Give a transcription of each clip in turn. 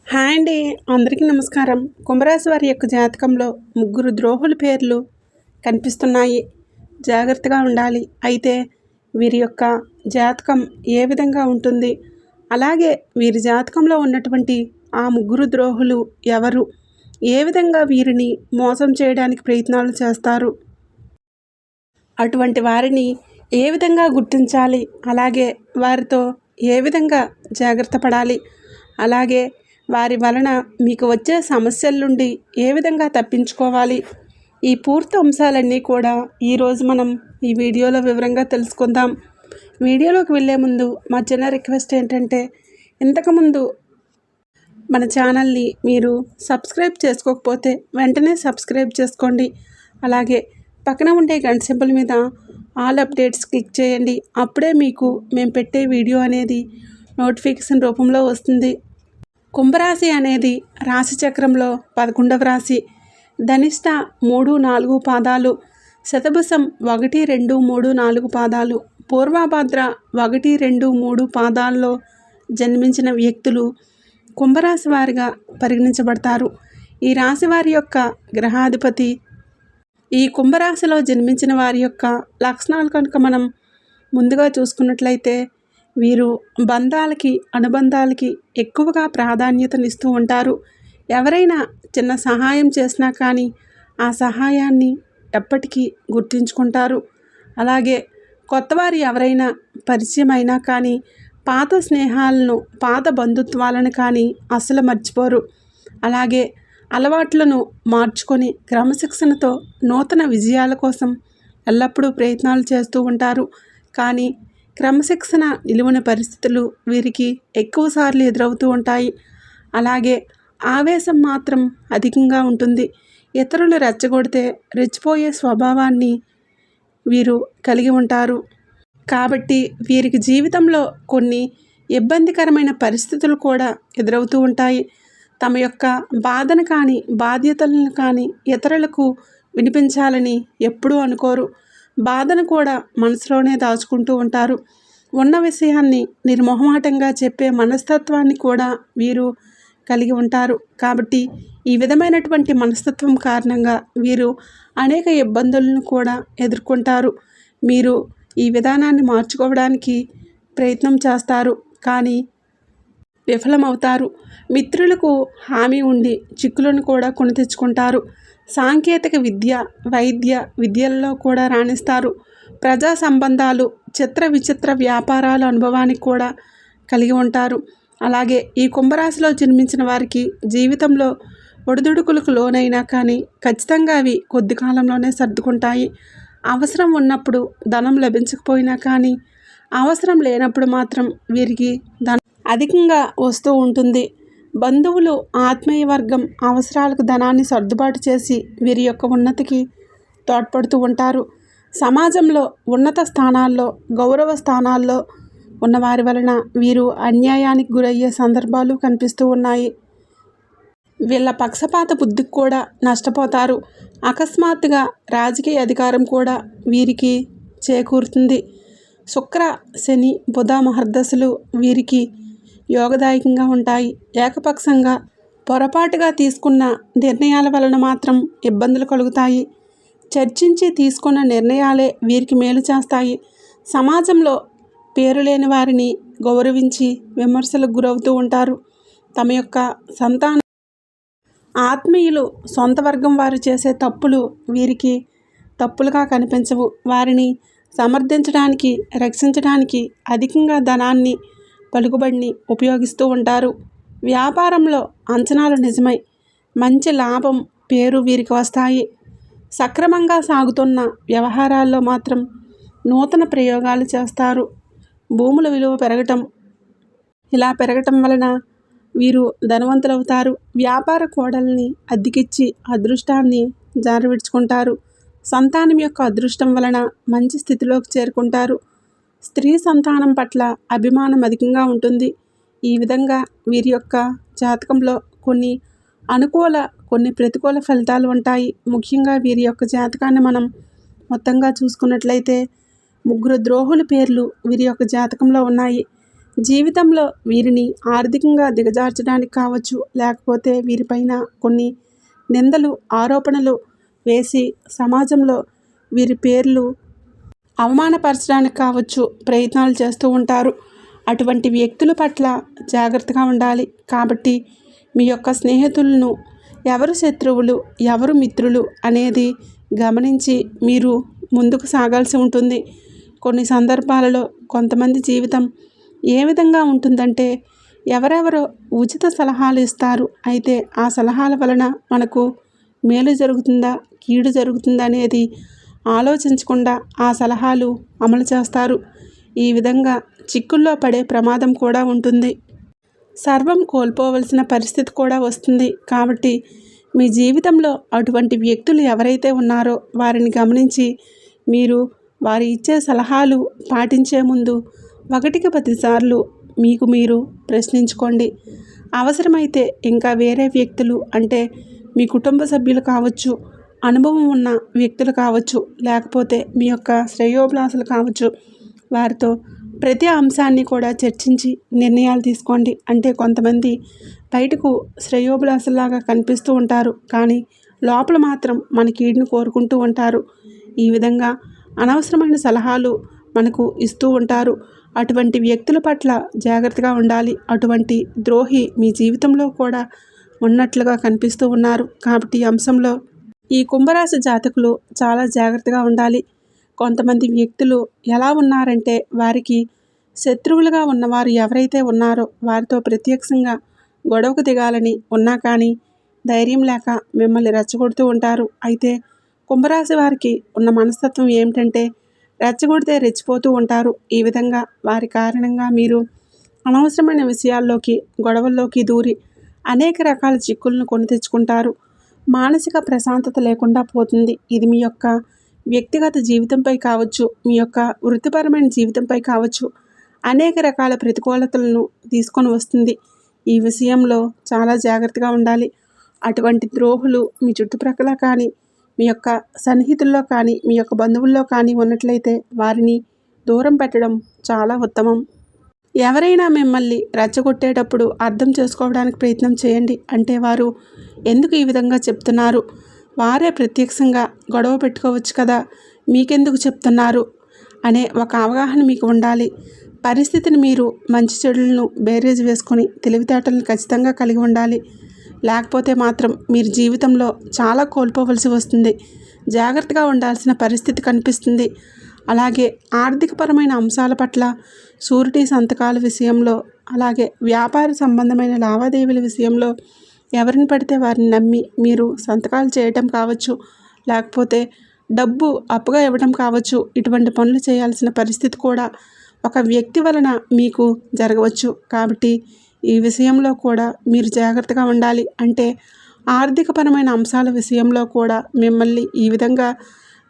Hi అండి. అందరికీ నమస్కారం. కుంభరాశి వారి యొక్క జాతకంలో ముగ్గురు ద్రోహుల పేర్లు కనిపిస్తున్నాయి. జాగ్రత్తగా ఉండాలి. అయితే వీరి యొక్క జాతకం ఏ విధంగా ఉంటుంది, అలాగే వీరి జాతకంలో ఉన్నటువంటి ఆ ముగ్గురు ద్రోహులు ఎవరు, ఏ విధంగా వీరిని మోసం చేయడానికి ప్రయత్నాలు చేస్తారు, అటువంటి వారిని ఏ విధంగా గుర్తించాలి, అలాగే వారితో ఏ విధంగా జాగ్రత్త పడాలి, అలాగే వారి వలన మీకు వచ్చే సమస్యల నుండి ఏ విధంగా తప్పించుకోవాలి, ఈ పూర్తి అంశాలన్నీ కూడా ఈరోజు మనం ఈ వీడియోలో వివరంగా తెలుసుకుందాం. వీడియోలోకి వెళ్ళే ముందు మా చిన్న రిక్వెస్ట్ ఏంటంటే, ఇంతకుముందు మన ఛానల్ని మీరు సబ్స్క్రైబ్ చేసుకోకపోతే వెంటనే సబ్స్క్రైబ్ చేసుకోండి. అలాగే పక్కన ఉండే గంట సింబల్ మీద ఆల్ అప్డేట్స్ క్లిక్ చేయండి. అప్పుడే మీకు మేము పెట్టే వీడియో అనేది నోటిఫికేషన్ రూపంలో వస్తుంది. కుంభరాశి అనేది రాశి చక్రంలో 11వ రాశి. ధనిష్ట 3, 4 పాదాలు, శతభిషం 1, 2, 3, 4 పాదాలు, పూర్వభద్ర 1, 2, 3 పాదాల్లో జన్మించిన వ్యక్తులు కుంభరాశి వారిగా పరిగణించబడతారు. ఈ రాశి వారి యొక్క గ్రహాధిపతి. ఈ కుంభరాశిలో జన్మించిన వారి యొక్క లక్షణాలు కనుక మనం ముందుగా చూసుకున్నట్లయితే, వీరు బంధాలకి, అనుబంధాలకి ఎక్కువగా ప్రాధాన్యతనిస్తూ ఉంటారు. ఎవరైనా చిన్న సహాయం చేసినా కానీ ఆ సహాయాన్ని ఎప్పటికీ గుర్తుంచుకుంటారు. అలాగే కొత్తవారు ఎవరైనా పరిచయం అయినా కానీ పాత స్నేహాలను, పాత బంధుత్వాలను కానీ అస్సలు మర్చిపోరు. అలాగే అలవాట్లను మార్చుకొని క్రమశిక్షణతో నూతన విజయాల కోసం ఎల్లప్పుడూ ప్రయత్నాలు చేస్తూ ఉంటారు. కానీ క్రమశిక్షణ నిలువని పరిస్థితులు వీరికి ఎక్కువసార్లు ఎదురవుతూ ఉంటాయి. అలాగే ఆవేశం మాత్రం అధికంగా ఉంటుంది. ఇతరులు రెచ్చగొడితే రెచ్చిపోయే స్వభావాన్ని వీరు కలిగి ఉంటారు. కాబట్టి వీరికి జీవితంలో కొన్ని ఇబ్బందికరమైన పరిస్థితులు కూడా ఎదురవుతూ ఉంటాయి. తమ యొక్క బాధను కానీ, బాధ్యతలను కానీ ఇతరులకు వినిపించాలని ఎప్పుడూ అనుకోరు. బాధను కూడా మనసులోనే దాచుకుంటూ ఉంటారు. ఉన్న విషయాన్ని నిర్మోహమాటంగా చెప్పే మనస్తత్వాన్ని కూడా వీరు కలిగి ఉంటారు. కాబట్టి ఈ విధమైనటువంటి మనస్తత్వం కారణంగా వీరు అనేక ఇబ్బందులను కూడా ఎదుర్కొంటారు. మీరు ఈ విధానాన్ని మార్చుకోవడానికి ప్రయత్నం చేస్తారు, కానీ విఫలమవుతారు. మిత్రులకు హామీ ఉండి చిక్కులను కూడా కొని తెచ్చుకుంటారు. సాంకేతిక విద్య, వైద్య విద్యల్లో కూడా రాణిస్తారు. ప్రజా సంబంధాలు, చిత్ర విచిత్ర వ్యాపారాల అనుభవానికి కూడా కలిగి ఉంటారు. అలాగే ఈ కుంభరాశిలో జన్మించిన వారికి జీవితంలో ఒడిదుడుకులకు లోనైనా కానీ ఖచ్చితంగా అవి కొద్ది కాలంలోనే సర్దుకుంటాయి. అవసరం ఉన్నప్పుడు ధనం లభించకపోయినా కానీ అవసరం లేనప్పుడు మాత్రం వీరికి ధనం అధికంగా వస్తూ ఉంటుంది. బంధువులు, ఆత్మీయ వర్గం అవసరాలకు ధనాన్ని సర్దుబాటు చేసి వీరి యొక్క ఉన్నతికి తోడ్పడుతూ ఉంటారు. సమాజంలో ఉన్నత స్థానాల్లో, గౌరవ స్థానాల్లో ఉన్నవారి వలన వీరు అన్యాయానికి గురయ్యే సందర్భాలు కనిపిస్తూ ఉన్నాయి. వీళ్ళ పక్షపాత బుద్ధికి కూడా నష్టపోతారు. అకస్మాత్తుగా రాజకీయ అధికారం కూడా వీరికి చేకూరుతుంది. శుక్ర, శని, బుధ మహర్దశలు వీరికి యోగదాయకంగా ఉంటాయి. ఏకపక్షంగా పొరపాటుగా తీసుకున్న నిర్ణయాల వలన మాత్రం ఇబ్బందులు కలుగుతాయి. చర్చించి తీసుకున్న నిర్ణయాలే వీరికి మేలు చేస్తాయి. సమాజంలో పేరు లేని వారిని గౌరవించి విమర్శలకు గురవుతూ ఉంటారు. తమ యొక్క సంతానం, ఆత్మీయులు, సొంత వర్గం వారు చేసే తప్పులు వీరికి తప్పులుగా కనిపించవు. వారిని సమర్థించడానికి, రక్షించడానికి అధికంగా ధనాన్ని, పలుకుబడిని ఉపయోగిస్తూ ఉంటారు. వ్యాపారంలో అంచనాలు నిజమై మంచి లాభం, పేరు వీరికి వస్తాయి. సక్రమంగా సాగుతున్న వ్యవహారాల్లో మాత్రం నూతన ప్రయోగాలు చేస్తారు. భూముల విలువ ఇలా పెరగటం వలన వీరు ధనవంతులవుతారు. వ్యాపార కోడల్ని అద్దెకిచ్చి అదృష్టాన్ని జారవిడుచుకుంటారు. సంతానం యొక్క అదృష్టం వలన మంచి స్థితిలోకి చేరుకుంటారు. స్త్రీ సంతానం పట్ల అభిమానం అధికంగా ఉంటుంది. ఈ విధంగా వీరి యొక్క జాతకంలో కొన్ని అనుకూల, కొన్ని ప్రతికూల ఫలితాలు ఉంటాయి. ముఖ్యంగా వీరి యొక్క జాతకాన్ని మనం మొత్తంగా చూసుకున్నట్లయితే ముగ్గురు ద్రోహుల పేర్లు వీరి యొక్క జాతకంలో ఉన్నాయి. జీవితంలో వీరిని ఆర్థికంగా దిగజార్చడానికి కావచ్చు, లేకపోతే వీరిపైన కొన్ని నిందలు ఆరోపణలు వేసి సమాజంలో వీరి పేర్లు అవమానపరచడానికి కావచ్చు ప్రయత్నాలు చేస్తూ ఉంటారు. అటువంటి వ్యక్తుల పట్ల జాగ్రత్తగా ఉండాలి. కాబట్టి మీ యొక్క స్నేహితులను ఎవరు శత్రువులు ఎవరు మిత్రులు అనేది గమనించి మీరు ముందుకు సాగాల్సి ఉంటుంది. కొన్ని సందర్భాలలో కొంతమంది జీవితం ఏ విధంగా ఉంటుందంటే, ఎవరెవరో ఉచిత సలహాలు ఇస్తారు. అయితే ఆ సలహాల వలన మనకు మేలు జరుగుతుందా కీడు జరుగుతుందా అనేది ఆలోచించకుండా ఆ సలహాలు అమలు చేస్తారు. ఈ విధంగా చిక్కుల్లో పడే ప్రమాదం కూడా ఉంటుంది. సర్వం కోల్పోవలసిన పరిస్థితి కూడా వస్తుంది. కాబట్టి మీ జీవితంలో అటువంటి వ్యక్తులు ఎవరైతే ఉన్నారో వారిని గమనించి మీరు వారు ఇచ్చే సలహాలు పాటించే ముందు 1కి 10 సార్లు మీకు మీరు ప్రశ్నించుకోండి. అవసరమైతే ఇంకా వేరే వ్యక్తులు అంటే మీ కుటుంబ సభ్యులు కావచ్చు, అనుభవం ఉన్న వ్యక్తులు కావచ్చు, లేకపోతే మీ యొక్క శ్రేయోభిలాషులు కావచ్చు, వారితో ప్రతి అంశాన్ని కూడా చర్చించి నిర్ణయాలు తీసుకోండి. అంటే కొంతమంది బయటకు శ్రేయోభిలాషులాగా కనిపిస్తూ ఉంటారు, కానీ లోపల మాత్రం మన కీడును కోరుకుంటూ ఉంటారు. ఈ విధంగా అనవసరమైన సలహాలు మనకు ఇస్తూ ఉంటారు. అటువంటి వ్యక్తుల పట్ల జాగ్రత్తగా ఉండాలి. అటువంటి ద్రోహి మీ జీవితంలో కూడా ఉన్నట్లుగా కనిపిస్తూ ఉన్నారు. కాబట్టి ఈ అంశంలో ఈ కుంభరాశి జాతకులు చాలా జాగ్రత్తగా ఉండాలి. కొంతమంది వ్యక్తులు ఎలా ఉన్నారంటే, వారికి శత్రువులుగా ఉన్నవారు ఎవరైతే ఉన్నారో వారితో ప్రత్యక్షంగా గొడవకు దిగాలని ఉన్నా కానీ ధైర్యం లేక మిమ్మల్ని రెచ్చగొడుతూ ఉంటారు. అయితే కుంభరాశి వారికి ఉన్న మనస్తత్వం ఏమిటంటే, రెచ్చగొడితే రెచ్చిపోతూ ఉంటారు. ఈ విధంగా వారి కారణంగా మీరు అనవసరమైన విషయాల్లోకి గొడవల్లోకి దూరి అనేక రకాల చిక్కులను కొని తెచ్చుకుంటారు. మానసిక ప్రశాంతత లేకుండా పోతుంది. ఇది మీ యొక్క వ్యక్తిగత జీవితంపై కావచ్చు, మీ యొక్క వృత్తిపరమైన జీవితంపై కావచ్చు, అనేక రకాల ప్రతికూలతలను తీసుకొని వస్తుంది. ఈ విషయంలో చాలా జాగ్రత్తగా ఉండాలి. అటువంటి ద్రోహులు మీ చుట్టుప్రక్కల కానీ, మీ యొక్క సన్నిహితుల్లో కానీ, మీ యొక్క బంధువుల్లో కానీ ఉన్నట్లయితే వారిని దూరం పెట్టడం చాలా ఉత్తమం. ఎవరైనా మిమ్మల్ని రెచ్చగొట్టేటప్పుడు అర్థం చేసుకోవడానికి ప్రయత్నం చేయండి. అంటే వారు ఎందుకు ఈ విధంగా చెప్తున్నారు, వారే ప్రత్యక్షంగా గొడవ పెట్టుకోవచ్చు కదా, మీకెందుకు చెప్తున్నారు అనే ఒక అవగాహన మీకు ఉండాలి. పరిస్థితిని మీరు మంచి చెడులను బేరీజు వేసుకొని తెలివితేటలను ఖచ్చితంగా కలిగి ఉండాలి. లేకపోతే మాత్రం మీరు జీవితంలో చాలా కోల్పోవలసి వస్తుంది. జాగ్రత్తగా ఉండాల్సిన పరిస్థితి కనిపిస్తుంది. అలాగే ఆర్థికపరమైన అంశాల పట్ల షూరిటీ సంతకాల విషయంలో, అలాగే వ్యాపార సంబంధమైన లావాదేవీల విషయంలో ఎవరిని పడితే వారిని నమ్మి మీరు సంతకాలు చేయటం కావచ్చు, లేకపోతే డబ్బు అప్పుగా ఇవ్వడం కావచ్చు, ఇటువంటి పనులు చేయాల్సిన పరిస్థితి కూడా ఒక వ్యక్తి వలన మీకు జరగవచ్చు. కాబట్టి ఈ విషయంలో కూడా మీరు జాగ్రత్తగా ఉండాలి. అంటే ఆర్థికపరమైన అంశాల విషయంలో కూడా మిమ్మల్ని ఈ విధంగా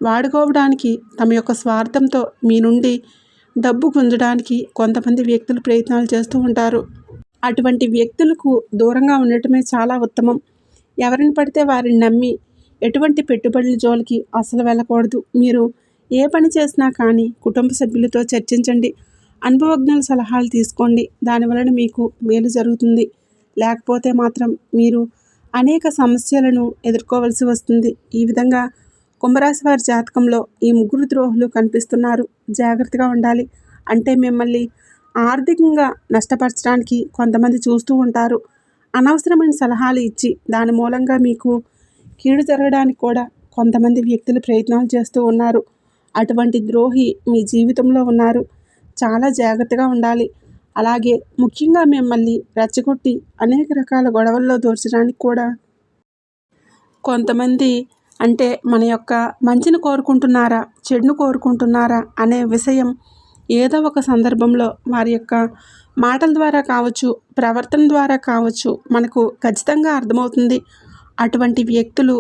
వాడుకోవడానికి, తమ యొక్క స్వార్థంతో మీ నుండి డబ్బు గుంజడానికి కొంతమంది వ్యక్తులు ప్రయత్నాలు చేస్తూ ఉంటారు. అటువంటి వ్యక్తులకు దూరంగా ఉండటమే చాలా ఉత్తమం. ఎవరిని పడితే వారిని నమ్మి ఎటువంటి పెట్టుబడుల జోలికి అసలు వెళ్ళకూడదు. మీరు ఏ పని చేసినా కానీ కుటుంబ సభ్యులతో చర్చించండి. అనుభవజ్ఞుల సలహాలు తీసుకోండి. దానివలన మీకు మేలు జరుగుతుంది. లేకపోతే మాత్రం మీరు అనేక సమస్యలను ఎదుర్కోవలసి వస్తుంది. ఈ విధంగా కుంభరాశి వారి జాతకంలో ఈ 3 ద్రోహులు కనిపిస్తున్నారు. జాగ్రత్తగా ఉండాలి. అంటే మిమ్మల్ని ఆర్థికంగా నష్టపరచడానికి కొంతమంది చూస్తూ ఉంటారు. అనవసరమైన సలహాలు ఇచ్చి దాని మూలంగా మీకు కీడు జరగడానికి కూడా కొంతమంది వ్యక్తులు ప్రయత్నాలు చేస్తూ ఉన్నారు. అటువంటి ద్రోహి మీ జీవితంలో ఉన్నారు. చాలా జాగ్రత్తగా ఉండాలి. అలాగే ముఖ్యంగా మిమ్మల్ని రెచ్చగొట్టి అనేక రకాల గొడవల్లో దూర్చడానికి కూడా కొంతమంది, అంటే మన యొక్క మంచిని కోరుకుంటున్నారా చెడును కోరుకుంటున్నారా అనే విషయం ఏదో ఒక సందర్భంలో వారి యొక్క మాటల ద్వారా కావచ్చు, ప్రవర్తన ద్వారా కావచ్చు, మనకు ఖచ్చితంగా అర్థమవుతుంది. అటువంటి వ్యక్తులు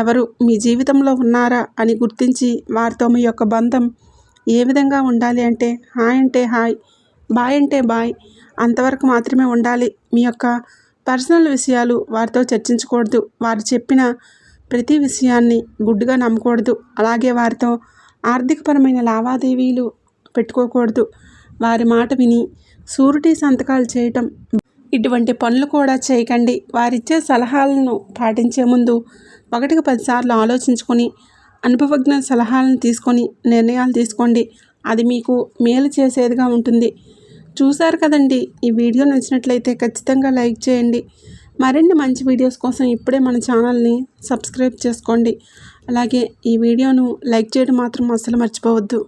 ఎవరు మీ జీవితంలో ఉన్నారా అని గుర్తించి వారితో మీ యొక్క బంధం ఏ విధంగా ఉండాలి అంటే, హాయ్ అంటే హాయ్, బాయ్ అంటే బాయ్ అంతవరకు మాత్రమే ఉండాలి. మీ యొక్క పర్సనల్ విషయాలు వారితో చర్చించకూడదు. వారు చెప్పిన ప్రతి విషయాన్ని గుడ్డుగా నమ్మకూడదు. అలాగే వారితో ఆర్థికపరమైన లావాదేవీలు పెట్టుకోకూడదు. వారి మాట విని షూరిటీ సంతకాలు చేయటం, ఇటువంటి పనులు కూడా చేయకండి. వారిచ్చే సలహాలను పాటించే ముందు 1కి 10 సార్లు ఆలోచించుకొని అనుభవజ్ఞ సలహాలను తీసుకొని నిర్ణయాలు తీసుకోండి. అది మీకు మేలు చేసేదిగా ఉంటుంది. చూశారు కదండి, ఈ వీడియో నచ్చినట్లయితే ఖచ్చితంగా లైక్ చేయండి. మరిన్ని మంచి వీడియోస్ కోసం ఇప్పుడే మన ఛానల్ని సబ్స్క్రైబ్ చేసుకోండి. అలాగే ఈ వీడియోను లైక్ చేయడం మాత్రం అస్సలు మర్చిపోవద్దు.